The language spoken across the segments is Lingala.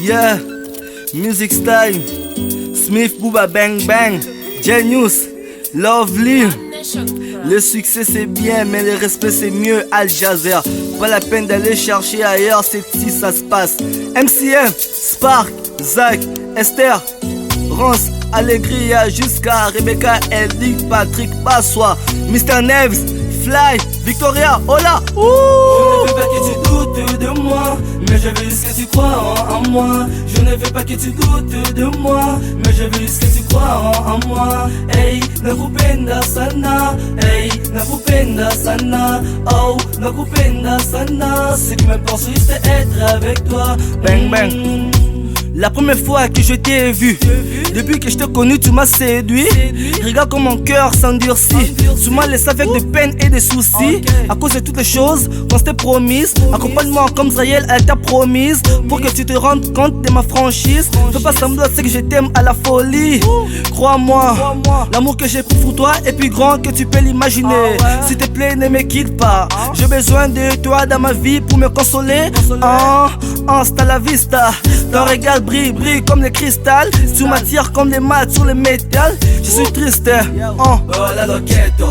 Yeah, Music Style, Smith Booba Bang Bang, Genius, Lovely. Le succès c'est bien, mais le respect c'est mieux. Al Jazeera, pas la peine d'aller chercher ailleurs, c'est ici ça se passe. MCM, Spark, Zach, Esther, Rance, Allegria, jusqu'à Rebecca, Eldick, Patrick, Passois, Mr. Neves, Fly, Victoria, hola. Je ne veux pas que tu doutes de moi, mais je veux juste que tu crois en moi. Je ne veux pas que tu doutes de moi, mais je veux juste que tu crois en moi. Hey, nakupenda sana, hey, nakupenda sana, oh, nakupenda sana. Ce qui m'importe c'est juste être avec toi. Bang bang. La première fois que je t'ai vu, depuis que je t'ai connu, tu m'as séduit. Regarde comme mon cœur s'endurcit. Tu m'as laissé avec de peines et de soucis. À cause de toutes les choses qu'on s'était promises. Accompagne-moi comme Israël, elle t'a promise. Pour que tu te rendes compte de ma franchise. Fais pas semblant, c'est que je t'aime à la folie. Crois-moi, l'amour que j'ai pour toi est plus grand que tu peux l'imaginer. S'il te plaît, ne me quitte pas. J'ai besoin de toi dans ma vie pour me consoler. Hasta la vista. Ton regard brille, brille comme le cristal. Tu m'attires comme les maths sur le métal. Je suis triste. Hola loqueto,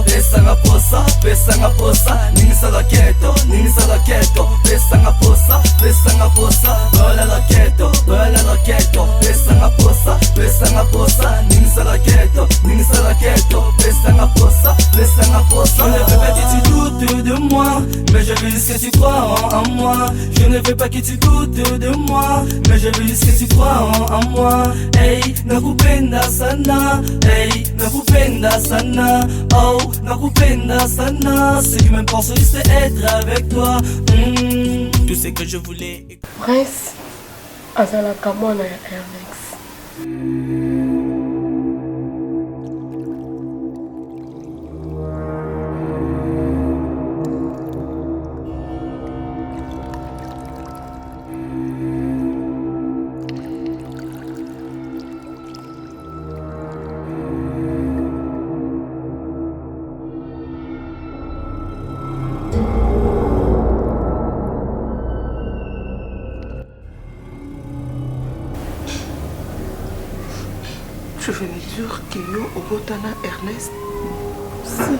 pesanga posa, ningisa loqueto, pesanga posa, hola loqueto, pesanga posa, ningisa loqueto, pesanga posa. Je ne veux pas que tu doutes de moi, mais je veux juste que tu crois en moi. Je ne veux pas que tu doutes de moi, mais je veux juste que tu crois en moi. Hey, nakupenda sana, hey, nakupenda sana, oh, nakupenda sana. Ce qui m'importe c'est juste être avec toi. Tout ce que je voulais. Prince azalaka mwana ya Alex. Je venais dire que yo obotana Ernest. Si.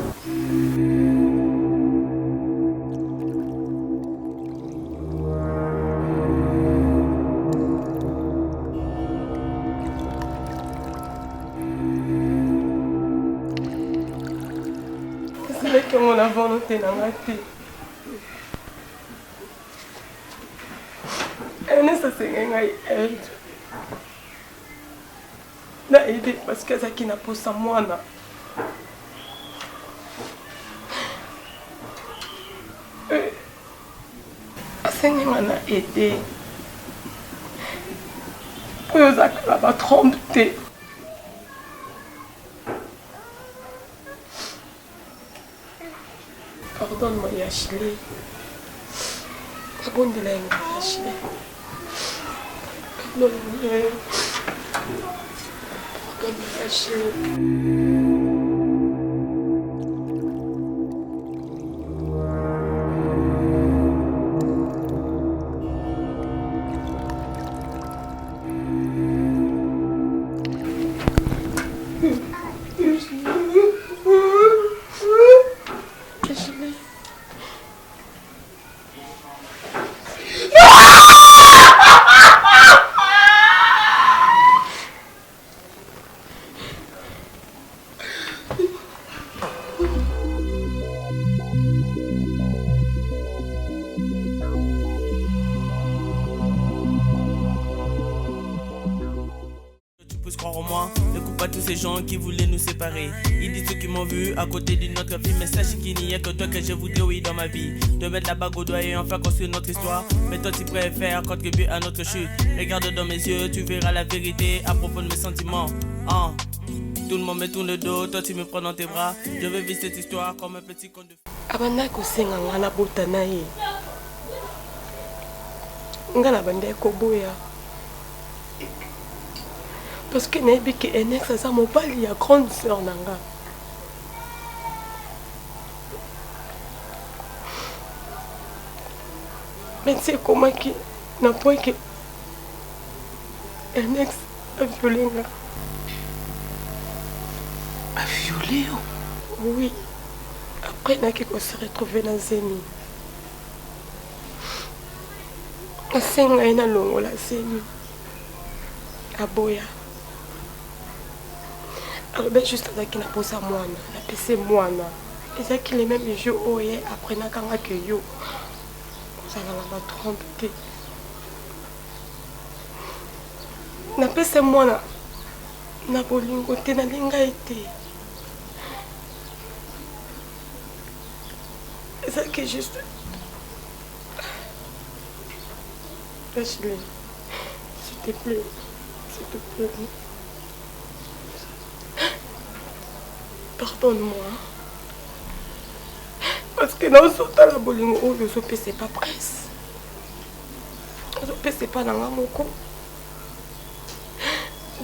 C'est que mon volonté n'a pas été. Ernest a ségué aide. Na aidé parce que ça qui n'a pas sa moine. Asengi na aidé. Pour ça que la va tromper. Pardonne-moi Ashley. Pardonne-moi Ashley. Pardonne-moi. Ashley. Croire en moi, ne coupe pas tous ces gens qui voulaient nous séparer. Ils disent ceux qui m'ont vu à côté d'une autre fille, mais sache qu'il n'y a que toi que je voudrais oui dans ma vie. De mettre la bague au doigt et enfin construire notre histoire. Mais toi tu préfères contribuer à notre chute. Regarde dans mes yeux, tu verras la vérité à propos de mes sentiments. Tout le monde me tourne le dos, toi tu me prends dans tes bras. Je veux vivre cette histoire comme un petit conte de fées. Abanda kosenga ngana botana ye. Ngana bande koboya. Parce que nayebi ke Enex aza mobali ya grande sœur nanga. Mais tu sais comment qui na point que un ex a violé nga. A violé? Oui. Après naki ko se retrouver na Zeni. Asenga ina longo la Zeni. Aboya. Alors ben juste avec na posa mwana, na pese mwana. Et qu'il les mêmes jeux oye après na kanga que yo. Ça va me tromper. Na pese mwana. Na bolingo te na linga été. Et ça qui est juste. Ashley, s'il te plaît. S'il te plaît. Pardonne-moi. Parce que dans ce temps, la bolingo, le sope, c'est pas presse. Le sope, c'est pas dans la moko.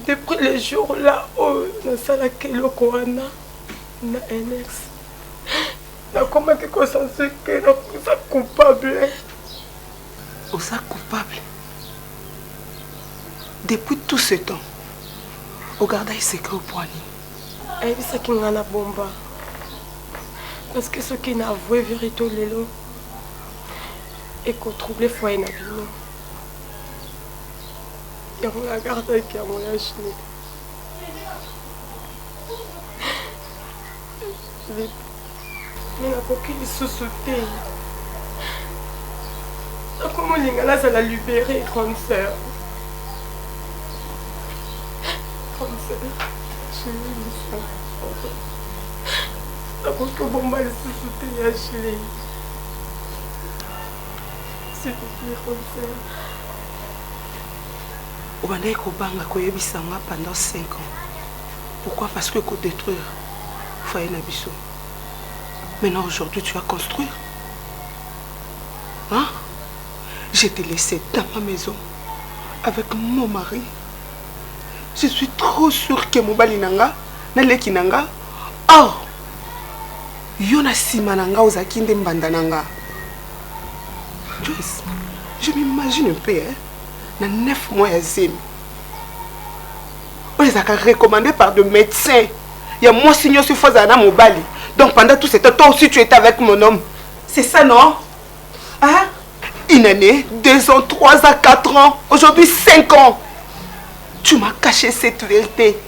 Depuis les jours là, où na sala kelo koana, na un ex. Na comment que conscience que na ça coupable. Ou ça coupable. Depuis tout ce temps, au garde il secret au poignet. Et ça qui n'a bomba. Parce que ce qui n'a avoué vérité lelo et qu'on trouble le foyer na bino. Et on la garde qui a mon Ashley. Mais n'a pas qu'il se sauter. Comment l'ingala ça l'a libéré, grande sœur. Grande sœur. Je l'ai parce que bomba le sous-souté Ashley. S'il te plaît, grande sœur. On va dire qu'on va pendant 5 ans. Pourquoi? Parce que qu'on détruire foyer Nabiso. Maintenant aujourd'hui tu vas construire. Hein? Je t'ai laissé dans ma maison avec mon mari. Je suis trop sûre que mon balinanga, nalekinanga. Or, yona simananga ozakinde mbandananga. Joyce, je m'imagine un peu, hein? Dans 9 mois à Zem. On les a recommandés par des médecins. Il y a moi signaux sur Fozana Mobali. Donc pendant tout ce temps, toi aussi tu étais avec mon homme. C'est ça, non? Hein? Une année, 2 ans, 3 ans, 4 ans. Aujourd'hui 5 ans. Tu m'as caché cette vérité.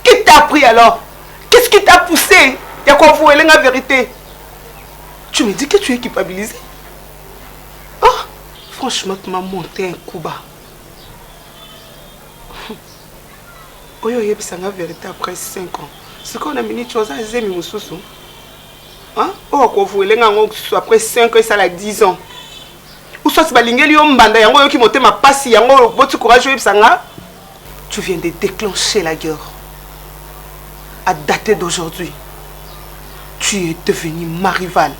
Qui t'a appris alors? Qu'est-ce qui t'a poussé? Il y a quoi vous la vérité? Tu me dis que tu es culpabilisé. Oh, franchement, tu m'as monté un coup bas. Oyo yebisa la vérité après 5 ans. C'est qu'on a mis une chose à Zemi Moussoussou. Hein? Oh, quoi vous après 5 ans, ça a 10 ans. Ou soit tu vas l'ingénier mbanda yango qui monte ma passe yango votre courage yebisa. Tu viens de déclencher la guerre. À dater d'aujourd'hui, tu es devenu ma rivale.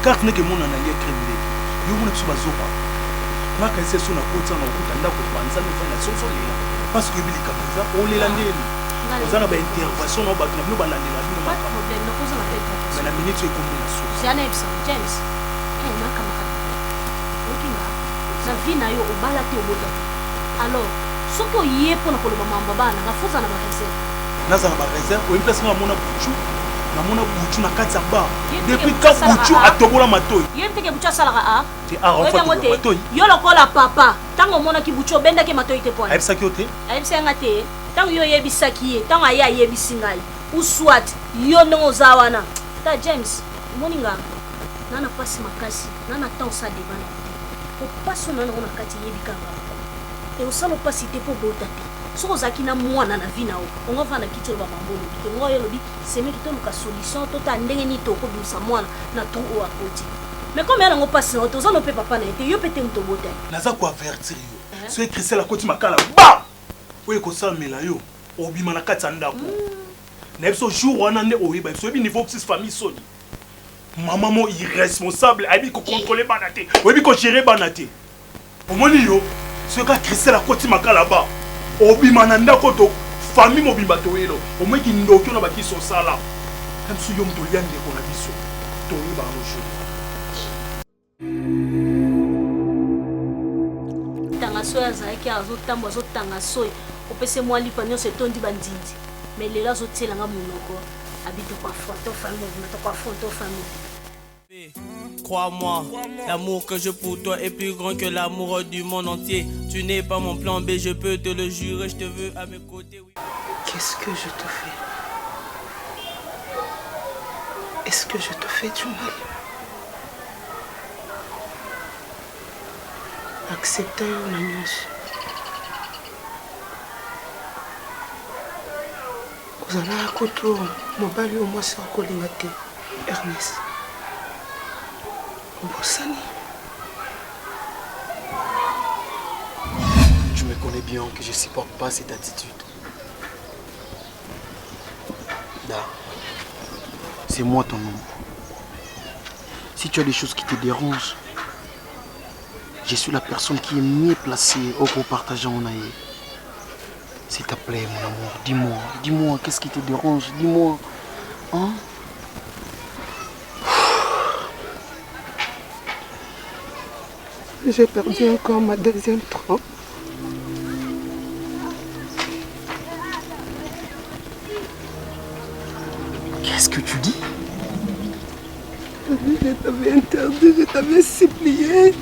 Carte n'est que mon analyse criminel. Yo mona biso bazoba. Na ka ese so na kotsa na okuta ndako banza no fana so lela. Parce que bilika kaza o lela ndeni. Ozana ba intervention no bato na bino balandela bino pas de problème, no koza na tête. Mais la minute est combien la so. Jana Epson, James. Eh na kama kama. Okinga. Na vie na yo obala te oboda. Alors, soko yé pour na koloba mamba bana, na foza na ba réserve. Naza na ba réserve, o place na mona buchu. Na mona buchu na kati ya bar. Depuis quand buchu atobola matoi. Yente ke buchu salaka a. Te a renfa matoi. Yo lokola papa, tango mona ki buchu benda ke matoi te point. Ayebisa ki ote? Ayebisa ngate. Tango yo yebisaki ye, tango aya yebisingai. Ou soit yo no zawana. Ta James, moninga. Nana pasi makasi, nana temps ça devant. O passo nana ona kati yebikanga. te osala opasi te mpo bota te soki ozalaki na mwana na vi na yo ongo vanda kiti oloba mambo olobi te ngo yo olobi semeki toluka solution tota ndenge nini tokobimisa mwana na trou oyo akoti mais comme yango mpasi na yo te oza no mpe papa na ye te yo mpe te moto obota ye naza koavertir yo soki kristel akoti makala ba oyo ekosalamela yo obima na kati ya ndako na biso jour wana nde oyeba biso oyebi niveau 6 famille soni mama mo irresponsable ayebi kocontrôle bana te oyebi kogere bana te omoni yo soki kristel akoti makala ba obima na ndako to famille mobimba toyelo omweki ndoki na bakisi osala ka biso yo moto olia ndeko na biso toyeba yango jour tanga soki azalaki azotambo azotanga soki opese mwa lipa nyonso etondi bandindi mais lelo azotielanga monoko abite koafronte ofamille mobima to koafronte ofamille. Crois-moi, l'amour que j'ai pour toi est plus grand que l'amour du monde entier. Tu n'es pas mon plan B, je peux te le jurer, je te veux à mes côtés. Oui. Qu'est-ce que je te fais? Est-ce que je te fais du mal? Accepte une annonce. Vous allez à côté, mon bali au moins c'est encore l'ingate, Ernest. Tu me connais bien que je ne supporte pas cette attitude. Da, c'est moi ton homme. Si tu as des choses qui te dérangent, je suis la personne qui est mieux placée pour partager en aïe. S'il te plaît, mon amour, dis-moi, qu'est-ce qui te dérange? Dis-moi. Hein? J'ai perdu encore ma deuxième trompe. Qu'est-ce que tu dis? Je t'avais interdit, je t'avais supplié.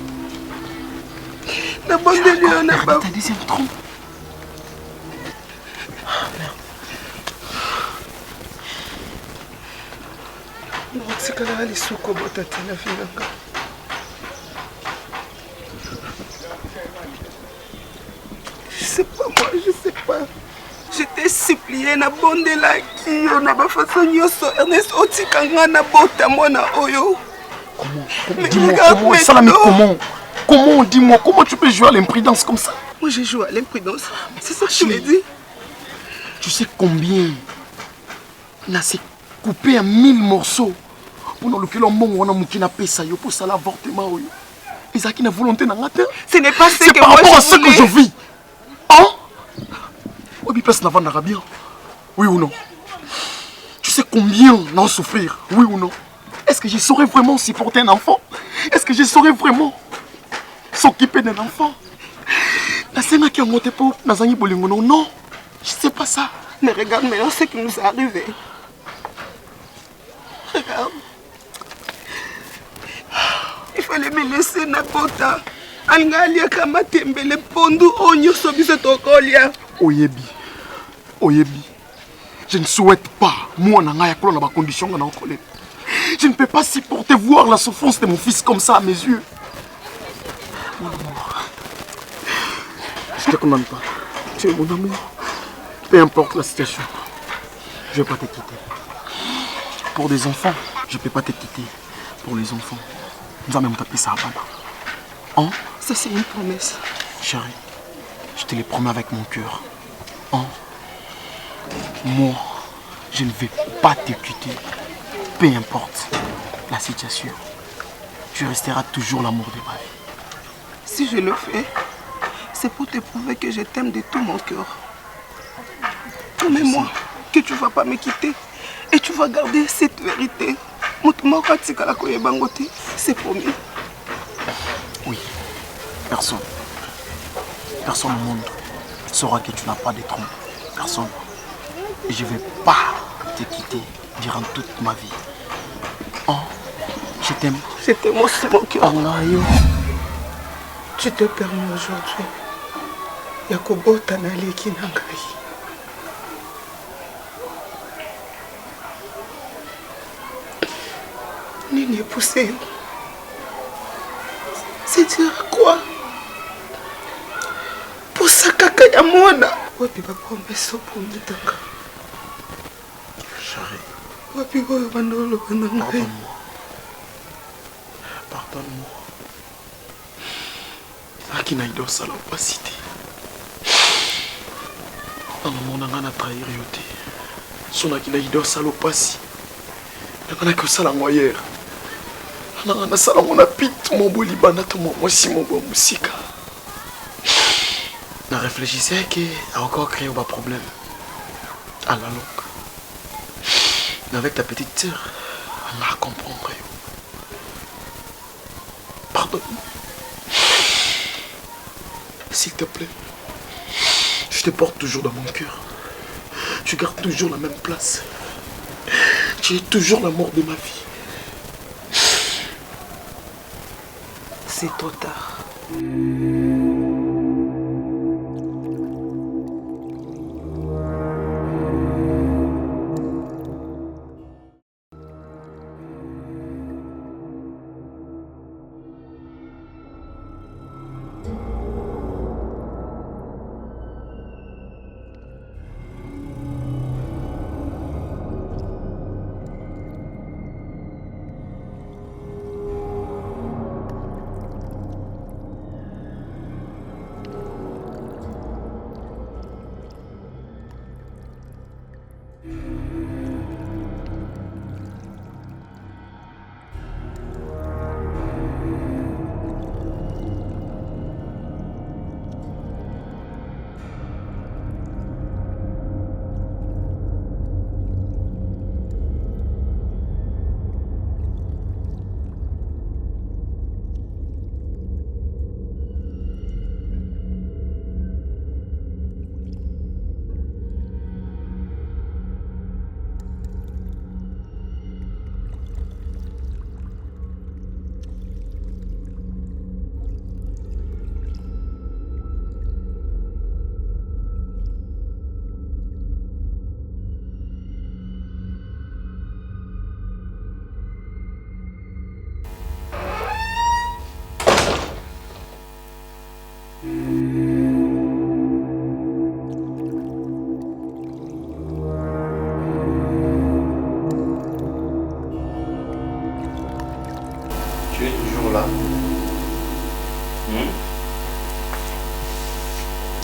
D'abandonner un abat. Ta deuxième trompe. Non, c'est que là, les soukots, tu as la fille encore. Je sais pas, moi, je sais pas. Je t'ai supplié, na bonde la qui, na ba façon nyoso, Ernest Otikanga na bota mona oyo. Comment? Dis-moi, comment? Salami, comment? Dis-moi, comment tu peux jouer à l'imprudence comme ça? Moi, j'ai joué à l'imprudence. C'est ça que je l'ai dit. Tu sais combien là c'est coupé en 1000 morceaux pour le monde on a mouki na pesa yo pour ça l'avortement oyo. Ezaki na volonté na ngata. Ce n'est pas ce que par moi rapport à je ce que voulais. je vis. Hein? Obi place na vendre bien. Oui ou non? Tu sais combien on en souffrir? Oui ou non? Est-ce que je saurais vraiment supporter un enfant? Est-ce que je saurais vraiment s'occuper d'un enfant? La scène qui a monté pour Nazani Bolingono, non, je sais pas ça. Mais regarde maintenant ce qui nous est arrivé. Regarde. Il fallait me laisser Napota. Angalia Kamatembele Pondu Onyo Sobiso Tokolia. Oyebi. Oyebi. Je ne souhaite pas, moi, na condition dans la je ne peux pas supporter voir la souffrance de mon fils comme ça à mes yeux. Mon amour. Je ne te condamne pas. Tu es mon amour. Peu importe la situation, je ne vais pas te quitter. Pour des enfants, je ne peux pas te quitter. Pour les enfants, nous allons même taper ça à Bana. Hein? Ça, c'est une promesse. Chérie, je te le promets avec mon cœur. Hein? Moi, je ne vais pas te quitter. Peu importe la situation, tu resteras toujours l'amour de ma vie. Si je le fais, c'est pour te prouver que je t'aime de tout mon cœur. Promets-moi que tu ne vas pas me quitter et tu vas garder cette vérité. C'est promis. Oui, personne au monde saura que tu n'as pas de trompe. Personne. Et je ne vais pas te quitter durant toute ma vie. Oh, je t'aime. Je t'aime aussi mon cœur. Oh, tu te permets aujourd'hui. Yakobo Tanale Kinangai. Nini poussé. C'est dire quoi? Pour posa kaka ya mwana. Wapi bapromese oponditanga. Chérie. Wapi oyo bandolo bandanga. Pardonne-moi. Pardonne-moi. Aki na ido sala opacité. Maman nanga na trahir yo te. Sonaki na ido sala opasi. Nanga na sala ngoyer. Nanga na sala ngona pit mon beau libana to moi si mon beau musika. Na réfléchissais que a encore créé un problème. À la longue. Mais avec ta petite sœur, on va comprendre. Pardonne-moi. S'il te plaît. Je te porte toujours dans mon cœur. Tu gardes toujours la même place. Tu es toujours l'amour de ma vie. C'est trop tard. Tu es toujours là.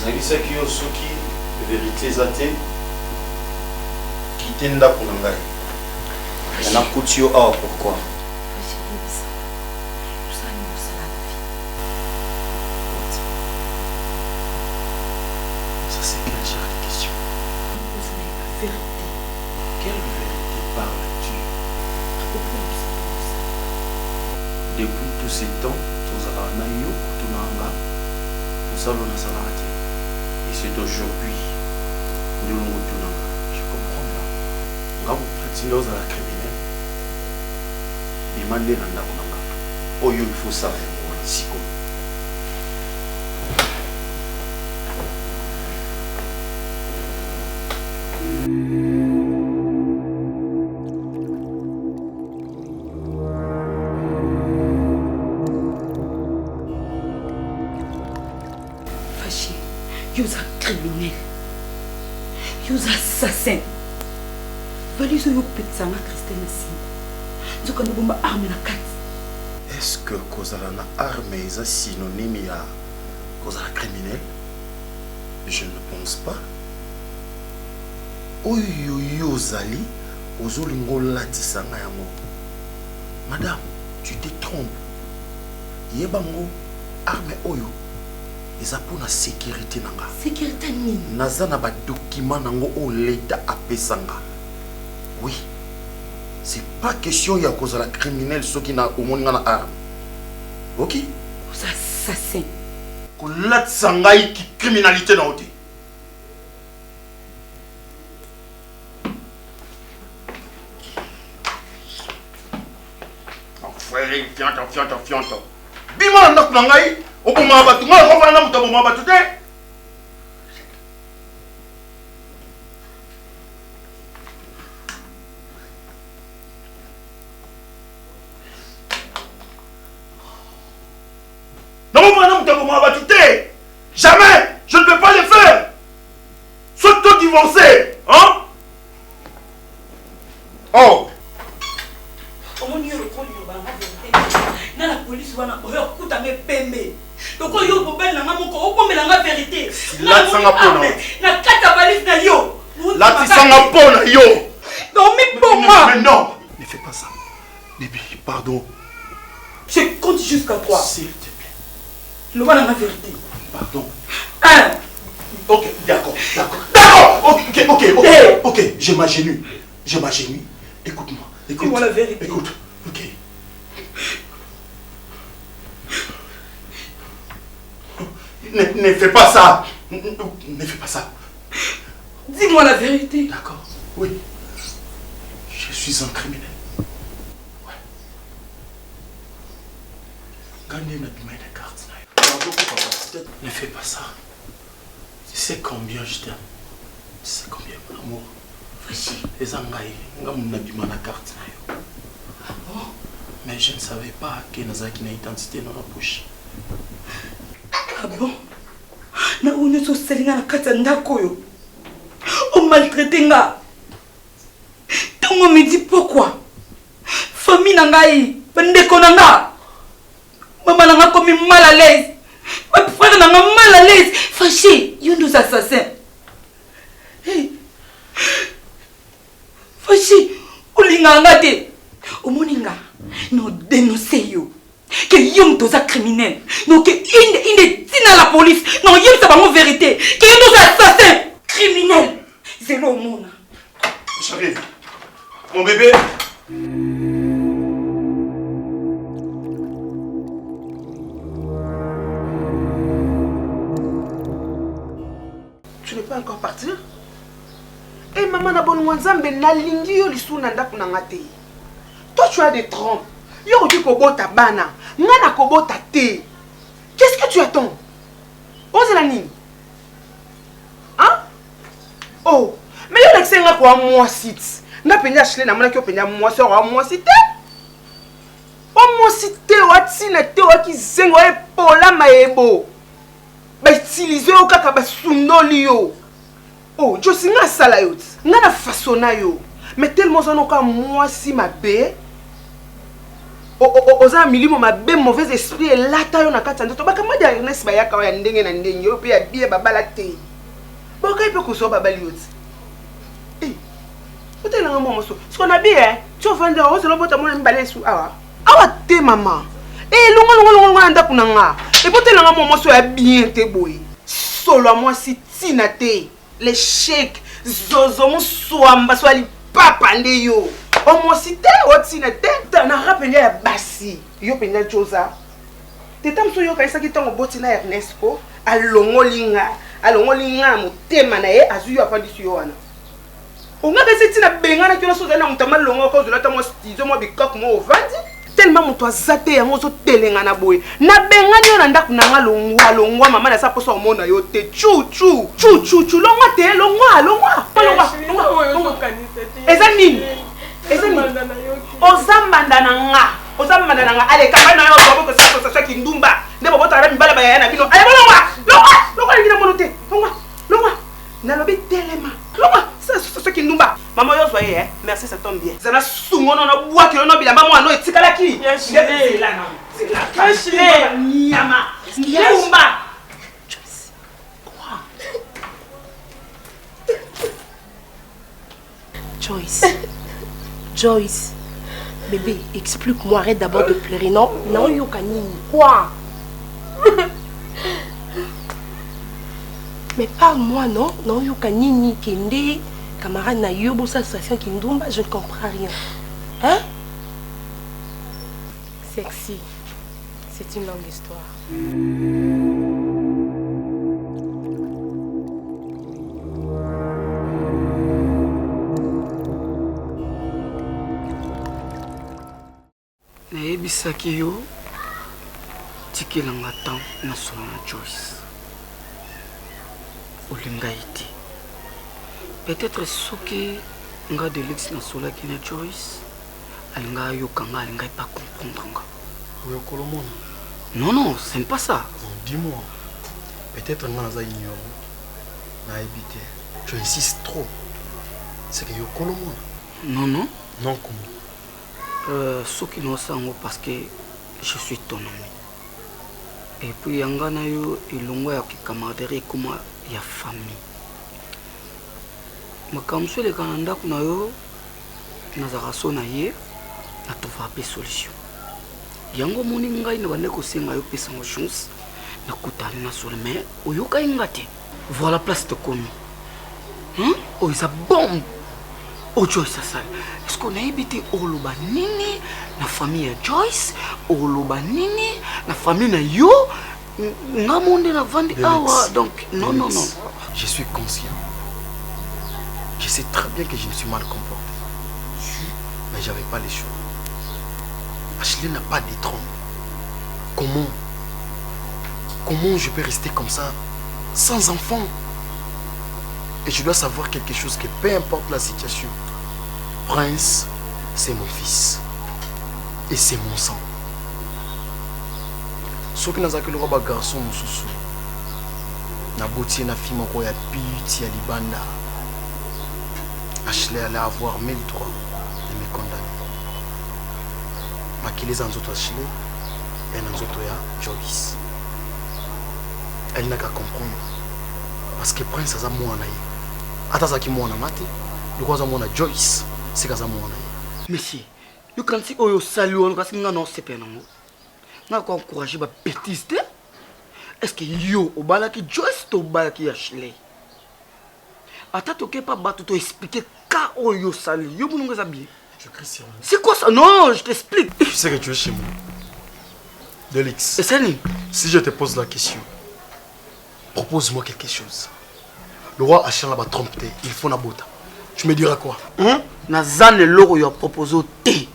Nabisaki yo soki vérité eza te kite ndako na ngai. Nakuti yo awa pourquoi? Ça c'est quel genre de question? Quelle vérité parles-tu? Depuis tous ces temps, tozala na yo kutunanga osalo na salati. Et c'est aujourd'hui nous l'on tunanga. Je comprends là. Nga vous prétendez aux la criminelle. Demandez na ndako nanga. Oyo il faut savoir ici comme. Yoza criminel. Yoza assassin. Valizo yo petsanga Christine si. Zoka nubomba arme na kati. Est-ce que kozala na arme est synonyme ya kozala criminel? Je ne pense pas. Oyo yozali ozolingo latisanga yango. Madame, tu te trompes. Yebango arme oyo. Eza pour la sécurité nanga. Sécurité nini? Naza na ba document nango o l'État apesanga. Oui. C'est pas question ya cause la criminel soki na omoni na arme. OK? Aux assassins. Ko lat sangai ki criminalité na oti. Frère, fianta. Bima na ndako ngai. Oboma batu nga ko fana muto oboma batu te. Non fana muto oboma batu te. Jamais, je ne peux divorcer. Hein? Oh! La police va écouter mes pembe. Donc yo bobel na ngamo ko bombe la vérité. La sanga pona. Na kata valise na yo. La sanga pona yo. Non mais pour moi. Mais non. Ne fais pas ça. Bibi, pardon. Je compte jusqu'à 3. S'il te plaît. Le voilà la vérité. Pardon. 1. Ok, d'accord. Ok, je m'agenouille. Écoute-moi. Dis-moi la vérité. Écoute, ok. Ne fais pas ça. Ne fais pas ça. Dis-moi la vérité. D'accord, oui. Je suis un criminel. Ouais. Gagner notre main de carte. Ne fais pas ça. Tu sais combien je t'aime. Tu sais combien mon amour. Les angaï, on a carte. Mais je ne savais pas que Nazaki n'a identité dans la bouche. Ah bon? Na on est au Selinga na katanda koyo. On maltraité nga. On me dit pourquoi? Famille nangai, bandeko nanga. Maman nanga comme mal à l'aise. Mon frère nanga mal à l'aise. Fâché, yon nous assassins. Hey. Fâché, olinga ngate. Omoninga, no dénoncer yo. Que yom toza criminel. Non que il tina la police. Non yom ça va en vérité. Que yom toza assassin criminel. C'est le monde. Chérie, mon bébé. Tu n'es pas encore parti? Eh maman na bon wanzambe na lingi yo lisu na ndaku na ngate. Toi tu as des trompes. Yo tu kobota bana. Ngana kobota te. Qu'est-ce que tu attends? Ose la nini? Hein? Oh, mais yo l'exenga kwa moi site. Nga penya chle na mona ki penya moi so wa moi site. O moi site wati na te wa ki zengo e pola maebo. Ba utiliser o kaka ba sundoli yo. Oh, je suis nga sala yo. Nga na façonna yo. Mais tellement ça no ka moi si ma bé. Oza milimo mabe mauvais esprit et lata yo na kati ndoto baka madi Ernest bayaka ya ndenge na ndenge yo pe ya bie babala te boka ipe ko so babali yoti eh otela nga momo so ce qu'on a bien tu vas vendre o se lo bota mona mbale su awa te maman eh longo anda kunanga e botela nga momo so ya bien te boy solo moi si tina te les chèques zozo mo swamba so ali papa nde yo. O mo cité o tina te na rappelé ya basi yo penda choza tetam so yo kaisa ki tongo botina Ernest ko alongolinga motema na ye azu yo afandi su yo wana o nga kesi tina benga na kilo so na mutama longo ko zolata mo stizo mo bikok mo ovandi tellement muto azate yango zo telenga na boye na benga nyo na ndaku na nga longwa mama na sa poso omona yo te chu longwa te longwa eza nini Ozambanda na nga ale kama na yo bobo ko sa kindumba ne bobo tara mbala baya na bino ale longwa ngina monote longwa na lobi telema longwa sa kindumba mama yo soye merci ça tombe bien zana sungono na bwa kilo no bilamba mo ano etikala ki ndebe la na nyama kindumba Joyce, bébé, explique-moi, arrête d'abord de pleurer, non? Non, Yokani. Quoi? Mais parle-moi, non? Non, Yokani, ni Kende, camarade na Yobo, sa station Kindumba, je ne comprends rien. Hein? Sexy, c'est une longue histoire. Nayebisaki yo tikelanga temps na solo na Joyce olinga ite peut-être soki nga Delix na solo ki na Joyce alinga yokanga alinga pas comprendre nga Oui, non ce n'est pas ça dis-moi peut-être nga za ignorant Naïbité, tu insistes trop. C'est que yo Colombo. Non, non. Non, comment? Ce qui nous semble parce que je suis ton ami. Et puis, yangana yo ilongo ya camaraderie comme ya famille. Makamso le Canada kuna yo nazaraso na ye na trouver pas solution. Yango moni ngai na bande ko senga yo pesa ngo chance na kutana na sur mais oyoka ingate. Voilà place de komi. Oh, ça bombe. Oh, Joyce, ça. Est-ce qu'on a évité Oloba Nini, la famille Joyce, Oloba Nini, la famille na yo, n'a monde na vendre awa. Donc, non, non, non. Je suis conscient. Je sais très bien que je me suis mal comporté. Mais j'avais pas les choix. Ashley n'a pas de trompe. Comment je peux rester comme ça, sans enfant? Et je dois savoir quelque chose, que peu importe la situation, Prince, c'est mon fils. Et c'est mon sang. Ce qui n'a pas que le roi garçon, mon soussou. Na bouti na fille, mon roi, piti à Libanda. Ashley allait avoir 1000 droits de me condamner. Mais qu'il les en autres Ashley, et en autres Joyce. Elle n'a qu'à comprendre. Parce que Prince a moi en aïe. Attends, qui moi en maté. Le roi a moi en Joyce. C'est qu'à moi en aïe. Monsieur, you can see oyo saluon parce que nga non c'est pas non. Nga ko encourager ba bêtise. Est-ce que yo obalaki Joyce to obalaki Ashley? Attends, tu pas battu to expliquer ka oyo salu. Yo bununga za bien. Je crie sur moi. C'est quoi ça? Non, je t'explique. Je sais que tu es chez moi. Delix. Et c'est lui. Si je te pose la question, propose-moi quelque chose. Le roi Achille va tromper, il faut na bota. Tu me diras quoi? Nazan le loro yo proposé té.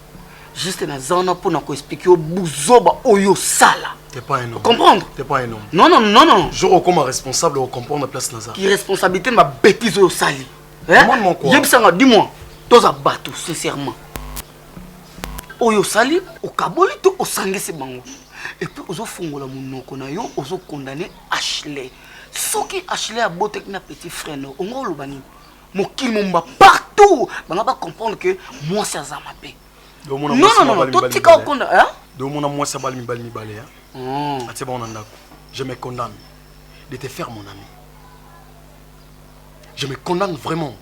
Juste nazana pour na ko expliquer au buzoba oyo sala. T'es pas un homme. Comprendre? T'es pas un homme. Non, non, non, non. Je recommande responsable de comprendre la place Nazar. Qui responsabilité de ma bêtise au sali. Demande-moi quoi? Yebsanga, dis-moi. Tous à battre, sincèrement. Oyo sali, au kaboli, tout au sangue c'est bango. Et puis, aux fongola mon qu'on a yo, aux condamné Ashley. Ce qui Ashley a beau avec petit frère, on va le bannir. Mon kill mon partout. On va comprendre que moi c'est Azamapé. Non, non, non, tout est comme on a. Donc, moi c'est Balmi Balmi Balé. Je me condamne de te faire mon ami. Je me condamne vraiment.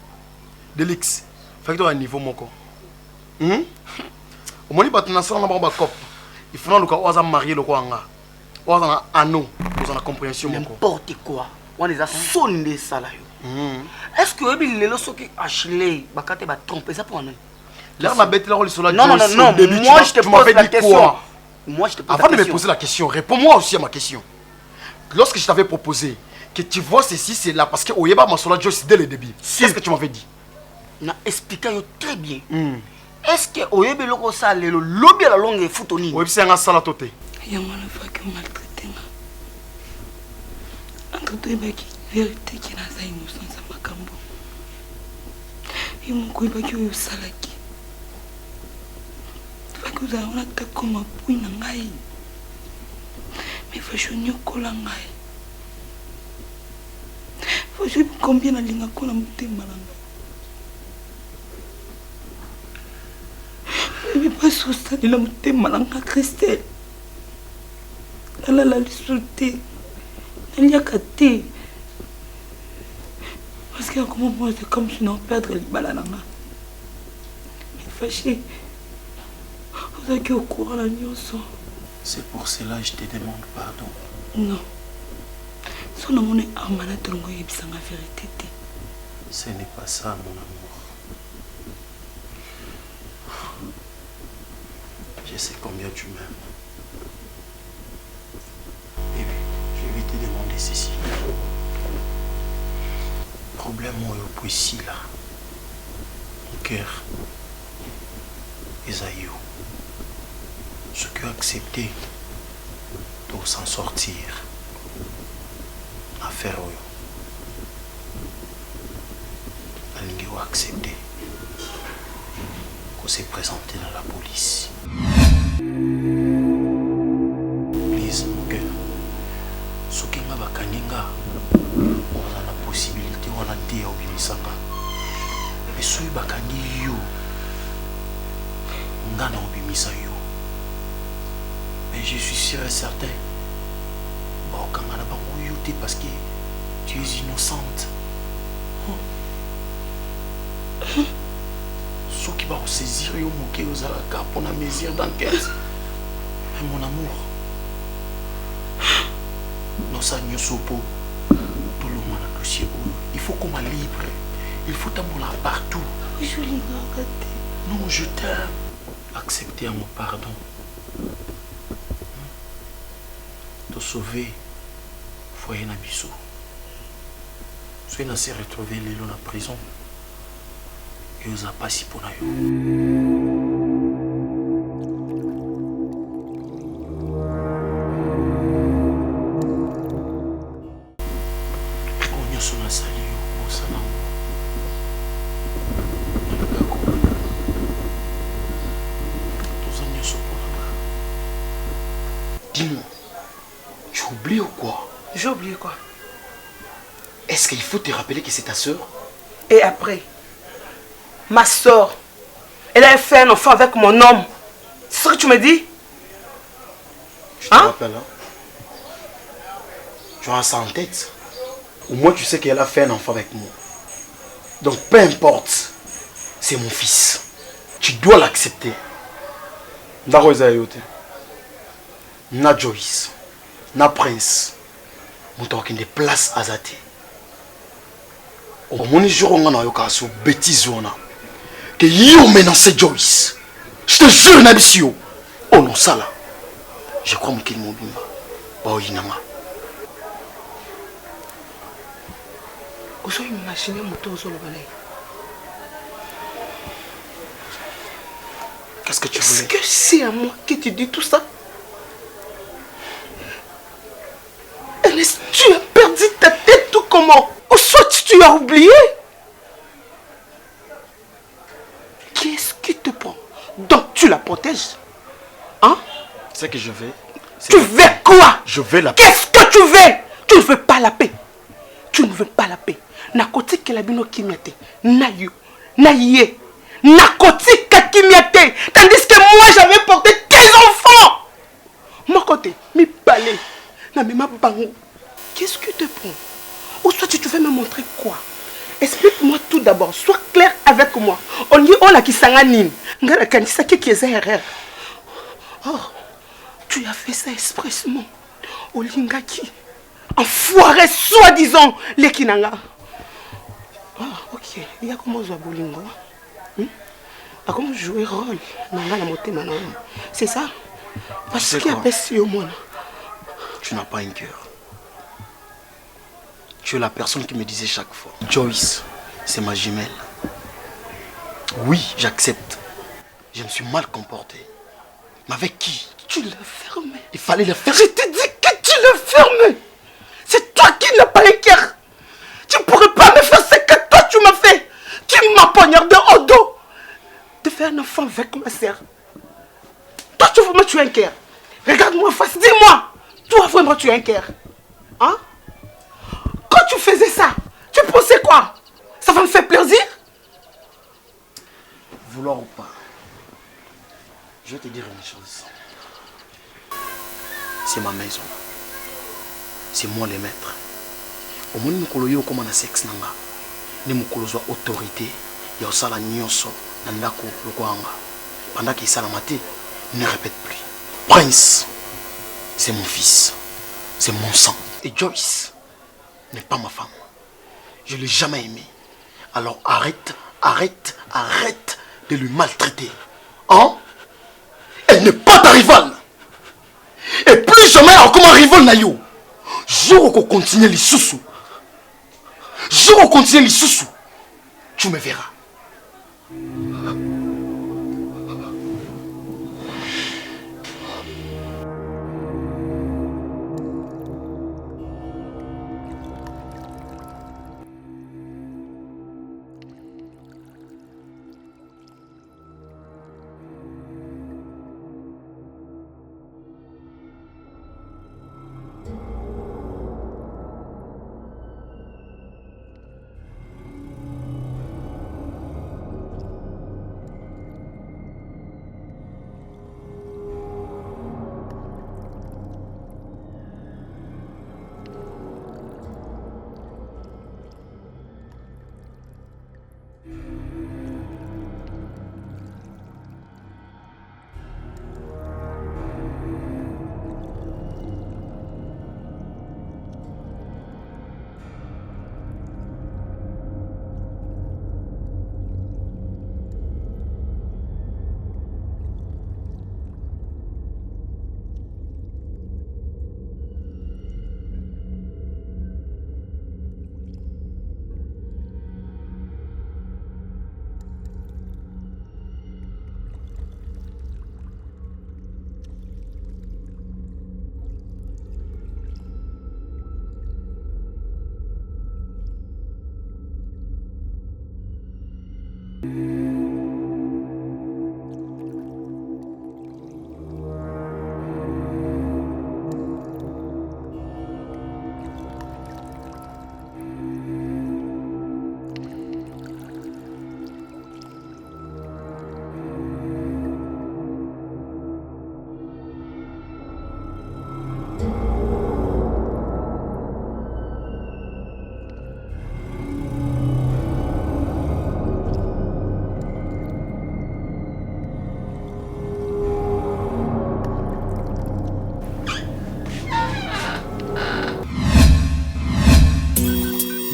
Delix, fais que tu as un niveau mon corps. Au moins, il y a un cop. Il faut que tu marié le roi. On a un anneau. On a la compréhension. N'importe quoi. On est à sonner ça là. Est-ce que les leçons qui Ashley va tromper ça pour un an? Là, on a bête là, on est sur la non, non, non, non. Moi, je te pose la question. Moi, je te pose Avant de me poser la question, réponds-moi aussi à ma question. Lorsque je t'avais proposé que tu vois ceci, c'est là parce que Oyeba m'a sur la Joyce dès le début. Qu'est-ce que tu m'avais dit? On a expliqué très bien. Est-ce que Oyeba loko ça le lobby à la longue et foutoni? Oui, c'est un salatoté. Il y a un fois que maltraité. Entre deux baki, vérité qui n'a pas innocence à ma cambo. Et mon coup baki au salaki. Fait que vous avez un attaque comme un pouille nangai. Mais faut que je kolangai. Faut que je combien la ligne à kola mouté malanga. Je ne vais pas sur ça de la mouté malanga Christelle. Elle a la sauté. Elle y a caté. Parce qu'à un moment, c'est comme si on perdre les balananga. Mais fâché. Vous avez au courant la nuit. C'est pour cela que je te demande pardon. Non. Si on a mon arme, on a tout le monde qui la vérité. Ce n'est pas ça, mon amour. Je sais combien tu m'aimes. Et oui, je vais te demander ceci. Problème moi au ici là. Mon cœur. Esaïo. Ce que accepté de s'en sortir. Affaire oyo. Alingi ou accepté qu'on s'est présenté dans la police. Please, mon cœur. Ce qui m'a bakaninga, on a la possibilité te ya obimisanga. Mais soki bakangi yo, nga na obimisa yo. Mais je suis sûr et certain. Bakanga na bango yo te parce que tu es innocente. Soki ba saisir yo moke ozalaka pour na mesure d'enquête. Mais mon amour, non ça nyoso po tout le monde a dossier. Il faut qu'on soit libre. Il faut t'amour partout. Julie, non, je t'aime. Accepter mon pardon. Te sauver. Foyer Nabiso. Sois na se retrouver l'élo na prison. Et aux pas si pour nayo. Dis-moi, tu as oublié ou quoi? J'ai oublié quoi? Est-ce qu'il faut te rappeler que c'est ta soeur? Et après, ma soeur, elle a fait un enfant avec mon homme. C'est ce que tu me dis? Je te rappelle, hein? Tu as ça en tête. Au moins tu sais qu'elle a fait un enfant avec moi. Donc peu importe, c'est mon fils. Tu dois l'accepter. Ndako ezayote. Na Joyce, na Prince, moto akende place azate. Au moni jour on a yoka so bêtise on a. Que yo menace Joyce. Je te jure Nabisio. Oh non ça là. Je crois mon qu'il mobimba. Ba oyinanga. Oso imaginer moto oso le balai. Qu'est-ce que tu voulais? Est-ce que c'est à moi que tu dis tout ça? Ernest, tu as perdu ta tête tout comment? Ou soit tu as oublié? Qu'est-ce qui te prend? Donc tu la protèges? Hein? C'est que je vais. Tu veux quoi? Je veux la paix. Qu'est-ce que tu veux? Tu ne veux pas la paix. Tu ne veux pas la paix. Nakoti kelabino kimiate. Nayo. Naye. Nakoti kakimiate. Tandis que moi j'avais porté tes enfants. Mon côté, mi balai. Qu'est-ce que te prend? Ou soit tu veux me montrer quoi? Explique-moi tout d'abord. Sois clair avec moi. On dit on a qui s'anganine. Ngara kanisa qui est erreur. Oh, tu as fait ça expressement. Olingaki. Enfoiré soi-disant les kinanga. Ah, ok. Il y a comment jouer bolingo? Comment jouer rôle? C'est ça? Parce qu'il y a si au monde. Tu n'as pas un cœur. Tu es la personne qui me disait chaque fois. Joyce, c'est ma jumelle. Oui, j'accepte. Je me suis mal comporté. Mais avec qui? Tu l'as fermé. Il fallait le faire. Je te dis que tu l'as fermé. C'est toi qui n'as pas un cœur. Tu ne pourrais pas me faire ce que toi tu m'as fait. Tu m'as poignardé au dos. De faire un enfant avec ma soeur. Toi tu veux me tuer un cœur. Regarde-moi en face, dis-moi. Toi vraiment tu es un cœur. Hein? Quand tu faisais ça, tu pensais quoi? Ça va me faire plaisir? Vouloir ou pas, je vais te dire une chose. C'est ma maison. C'est moi le maître. Au moins, nous avons comme un sexe. Nous avons autorité. Il y a la nyonso. Pendant qu'il s'est maté, ne répète plus. Prince, c'est mon fils. C'est mon sang. Et Joyce n'est pas ma femme. Je ne l'ai jamais aimée. Alors arrête, arrête, arrête de lui maltraiter. Hein? Elle n'est pas ta rivale. Et plus jamais comme un rival naïo. Jour où on continue les sous-sous. Jour où on continue les sous-sous. Tu me verras.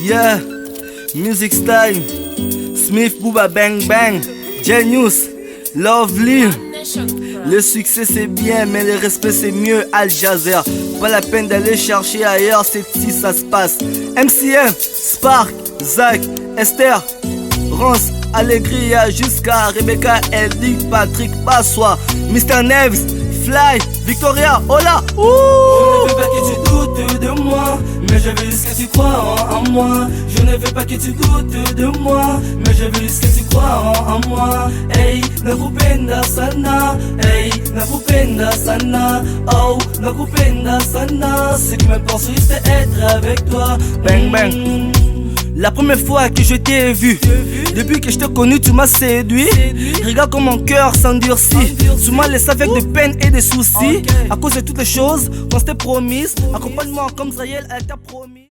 Yeah, Music Style, Smith Booba Bang Bang, Genius, Lovely. Le succès c'est bien, mais le respect c'est mieux. Al Jazeera, pas la peine d'aller chercher ailleurs, c'est ici ça se passe. MCM, Spark, Zach, Esther, Rance, Allegria, jusqu'à Rebecca, Eldick, Patrick, Passois, Mr. Neves, Fly, Victoria, hola. Je ne veux pas que tu doutes de moi, mais je veux juste que tu crois en moi. Je ne veux pas que tu doutes de moi, mais je veux juste que tu crois en moi. Hey, nakupenda sana, hey, nakupenda sana, oh, nakupenda sana. Ce qui me pense juste être avec toi. Bang bang. La première fois que je t'ai vu, depuis que je t'ai connu, tu m'as séduit. Regarde comme mon cœur s'endurcit. Tu m'as laissé avec de peine et des soucis. À cause de toutes les choses qu'on s'était promises. Accompagne-moi comme Zraël, elle t'a promis.